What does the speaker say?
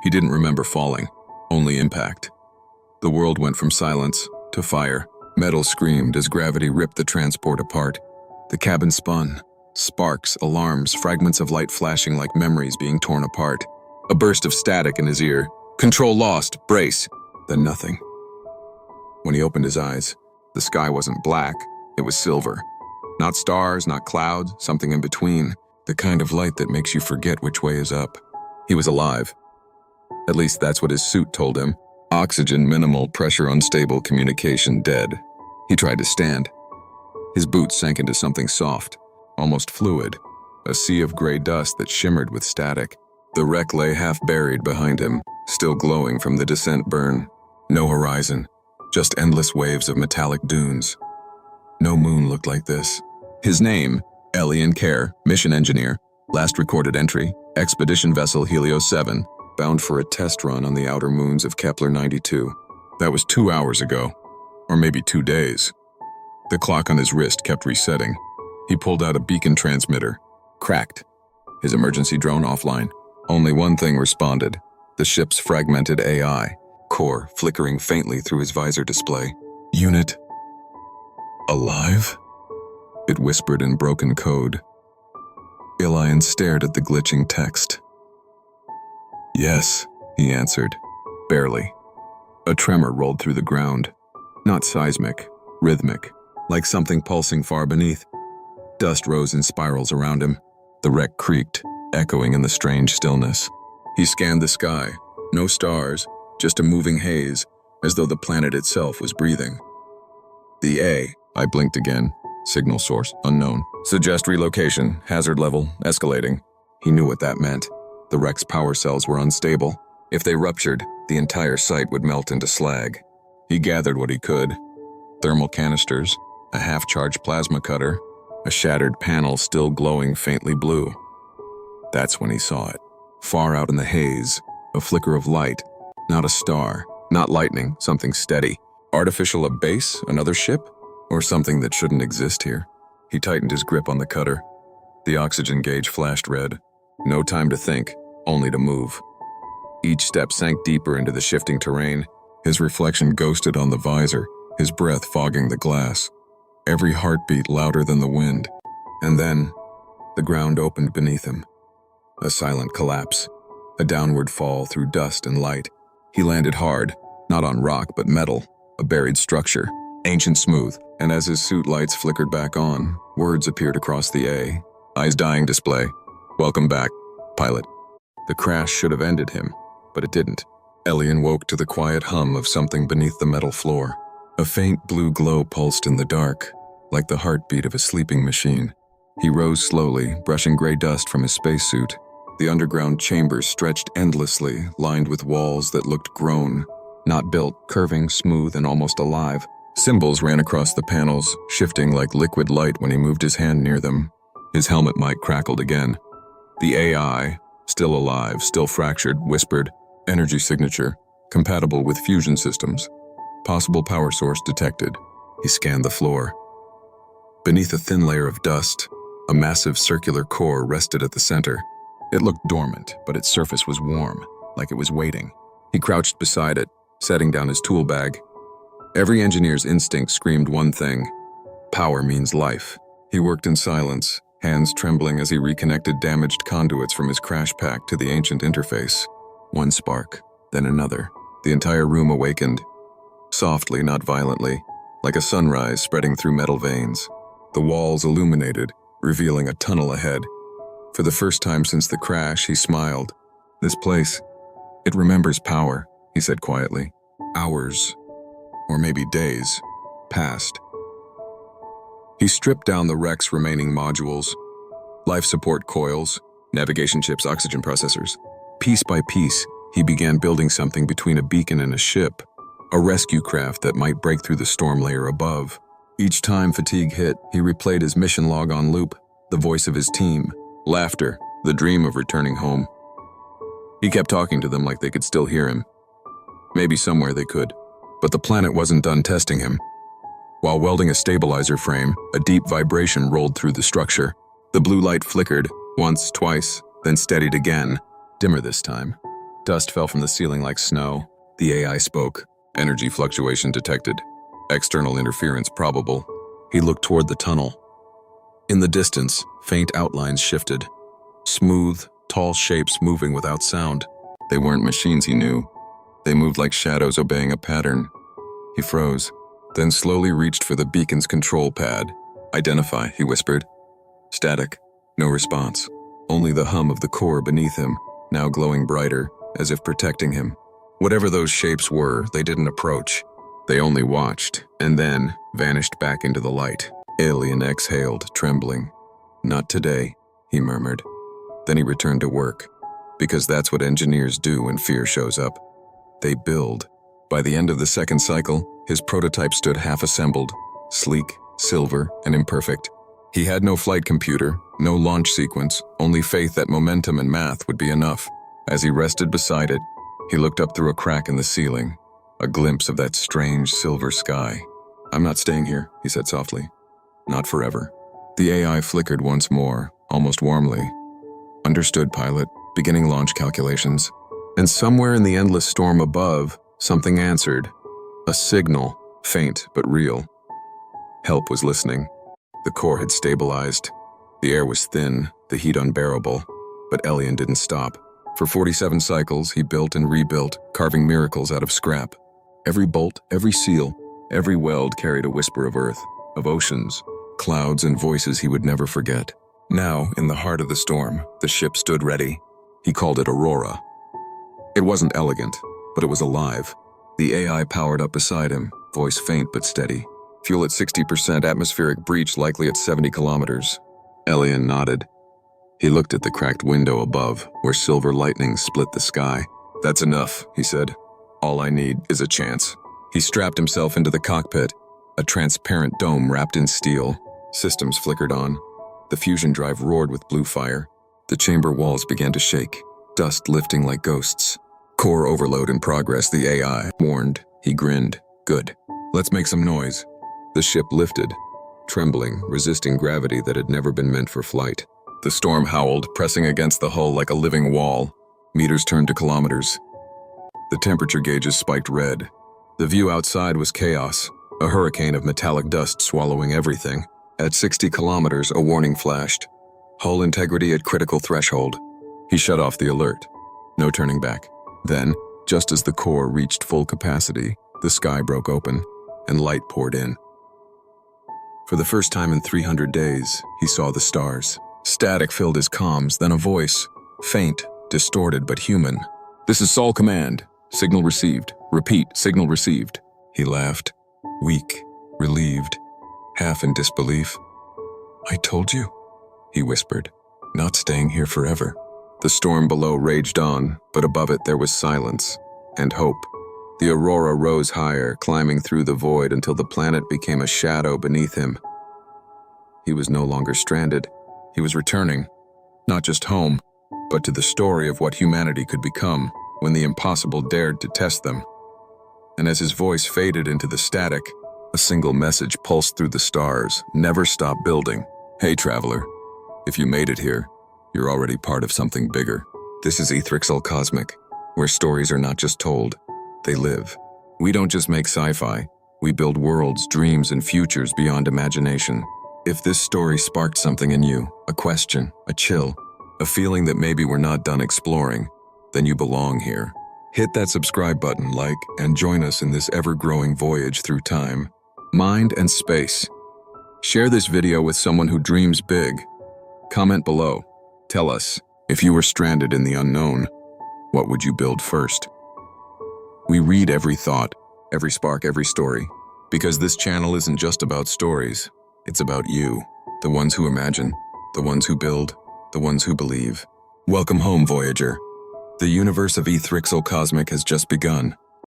He didn't remember falling, only impact. The world went from silence to fire. Metal screamed as gravity ripped the transport apart. The cabin spun. Sparks, alarms, fragments of light flashing like memories being torn apart. A burst of static in his ear. Control lost, brace. Then nothing. When he opened his eyes, the sky wasn't black, it was silver. Not stars, not clouds, something in between. The kind of light that makes you forget which way is up. He was alive. At least that's what his suit told him. Oxygen minimal, pressure unstable, communication dead. He tried to stand. His boots sank into something soft, almost fluid. A sea of gray dust that shimmered with static. The wreck lay half buried behind him, still glowing from the descent burn. No horizon, just endless waves of metallic dunes. No moon looked like this. His name, Elian, mission engineer. Last recorded entry, expedition vessel Helios 7, bound for a test run on the outer moons of Kepler 92. That was 2 hours ago, or maybe 2 days. The clock on his wrist kept resetting. He pulled out a beacon transmitter. Cracked. His emergency drone offline. Only one thing responded, the ship's fragmented AI, core flickering faintly through his visor display. Unit alive? It whispered in broken code. Elian stared at the glitching text. Yes, he answered, barely. A tremor rolled through the ground. Not seismic, rhythmic, like something pulsing far beneath. Dust rose in spirals around him. The wreck creaked, echoing in the strange stillness. He scanned the sky. No stars, just a moving haze, as though the planet itself was breathing. I blinked again. Signal source, unknown. Suggest relocation, hazard level, escalating. He knew what that meant. The wreck's power cells were unstable. If they ruptured, the entire site would melt into slag. He gathered what he could. Thermal canisters, a half-charged plasma cutter, a shattered panel still glowing faintly blue. That's when he saw it. Far out in the haze, a flicker of light. Not a star, not lightning, something steady. Artificial a base, another ship? Or something that shouldn't exist here. He tightened his grip on the cutter. The oxygen gauge flashed red. No time to think, only to move. Each step sank deeper into the shifting terrain. His reflection ghosted on the visor, his breath fogging the glass. Every heartbeat louder than the wind. And then, the ground opened beneath him. A silent collapse. A downward fall through dust and light. He landed hard, not on rock but metal, a buried structure. Ancient smooth, and as his suit lights flickered back on, words appeared across the eyes dying display. Welcome back, pilot. The crash should have ended him, but it didn't. Elian woke to the quiet hum of something beneath the metal floor. A faint blue glow pulsed in the dark, like the heartbeat of a sleeping machine. He rose slowly, brushing gray dust from his spacesuit. The underground chambers stretched endlessly, lined with walls that looked grown, not built, curving, smooth, and almost alive. Symbols ran across the panels, shifting like liquid light when he moved his hand near them. His helmet mic crackled again. The AI, still alive, still fractured, whispered, energy signature, compatible with fusion systems. Possible power source detected. He scanned the floor. Beneath a thin layer of dust, a massive circular core rested at the center. It looked dormant, but its surface was warm, like it was waiting. He crouched beside it, setting down his tool bag. Every engineer's instinct screamed one thing. Power means life. He worked in silence, hands trembling as he reconnected damaged conduits from his crash pack to the ancient interface. One spark, then another. The entire room awakened. Softly, not violently, like a sunrise spreading through metal veins. The walls illuminated, revealing a tunnel ahead. For the first time since the crash, he smiled. This place, it remembers power, he said quietly. Hours, or maybe days, passed. He stripped down the wreck's remaining modules, life support coils, navigation chips, oxygen processors. Piece by piece, he began building something between a beacon and a ship, a rescue craft that might break through the storm layer above. Each time fatigue hit, he replayed his mission log on loop, the voice of his team, laughter, the dream of returning home. He kept talking to them like they could still hear him. Maybe somewhere they could. But the planet wasn't done testing him. While welding a stabilizer frame, a deep vibration rolled through the structure. The blue light flickered, once, twice, then steadied again, dimmer this time. Dust fell from the ceiling like snow. The AI spoke. Energy fluctuation detected. External interference probable. He looked toward the tunnel. In the distance, faint outlines shifted. Smooth, tall shapes moving without sound. They weren't machines, he knew. They moved like shadows obeying a pattern. He froze, then slowly reached for the beacon's control pad. Identify, he whispered. Static. No response. Only the hum of the core beneath him, now glowing brighter, as if protecting him. Whatever those shapes were, they didn't approach. They only watched, and then vanished back into the light. Elian exhaled, trembling. Not today, he murmured. Then he returned to work, because that's what engineers do when fear shows up. They build. By the end of the second cycle, his prototype stood half-assembled, sleek, silver, and imperfect. He had no flight computer, no launch sequence, only faith that momentum and math would be enough. As he rested beside it, he looked up through a crack in the ceiling, a glimpse of that strange silver sky. I'm not staying here, he said softly. Not forever. The AI flickered once more, almost warmly. Understood, pilot, beginning launch calculations. And somewhere in the endless storm above, something answered. A signal, faint but real. Help was listening. The core had stabilized. The air was thin, the heat unbearable. But Elian didn't stop. For 47 cycles, he built and rebuilt, carving miracles out of scrap. Every bolt, every seal, every weld carried a whisper of earth, of oceans, clouds, and voices he would never forget. Now, in the heart of the storm, the ship stood ready. He called it Aurora. It wasn't elegant, but it was alive. The AI powered up beside him, voice faint but steady. Fuel at 60%, atmospheric breach likely at 70 kilometers. Elian nodded. He looked at the cracked window above, where silver lightning split the sky. That's enough, he said. All I need is a chance. He strapped himself into the cockpit, a transparent dome wrapped in steel. Systems flickered on. The fusion drive roared with blue fire. The chamber walls began to shake, dust lifting like ghosts. Core overload in progress, the AI warned. He grinned. Good. Let's make some noise. The ship lifted, trembling, resisting gravity that had never been meant for flight. The storm howled, pressing against the hull like a living wall. Meters turned to kilometers. The temperature gauges spiked red. The view outside was chaos, a hurricane of metallic dust swallowing everything. At 60 kilometers, a warning flashed. Hull integrity at critical threshold. He shut off the alert. No turning back. Then, just as the core reached full capacity, the sky broke open, and light poured in. For the first time in 300 days, he saw the stars. Static filled his comms, then a voice, faint, distorted but human. This is Sol Command. Signal received. Repeat, signal received. He laughed, weak, relieved, half in disbelief. I told you, he whispered, not staying here forever. The storm below raged on, but above it there was silence and hope. The aurora rose higher, climbing through the void until the planet became a shadow beneath him. He was no longer stranded. He was returning, not just home, but to the story of what humanity could become when the impossible dared to test them. And as his voice faded into the static, a single message pulsed through the stars, never stop building. Hey, traveler, if you made it here, you're already part of something bigger. This is AethryxalCosmic, where stories are not just told, they live. We don't just make sci-fi, we build worlds, dreams, and futures beyond imagination. If this story sparked something in you, a question, a chill, a feeling that maybe we're not done exploring, then you belong here. Hit that subscribe button, like, and join us in this ever-growing voyage through time, mind, and space. Share this video with someone who dreams big. Comment below. Tell us, if you were stranded in the unknown, what would you build first? We read every thought, every spark, every story, because this channel isn't just about stories. It's about you, the ones who imagine, the ones who build, the ones who believe. Welcome home, Voyager. The universe of AethryxalCosmic has just begun.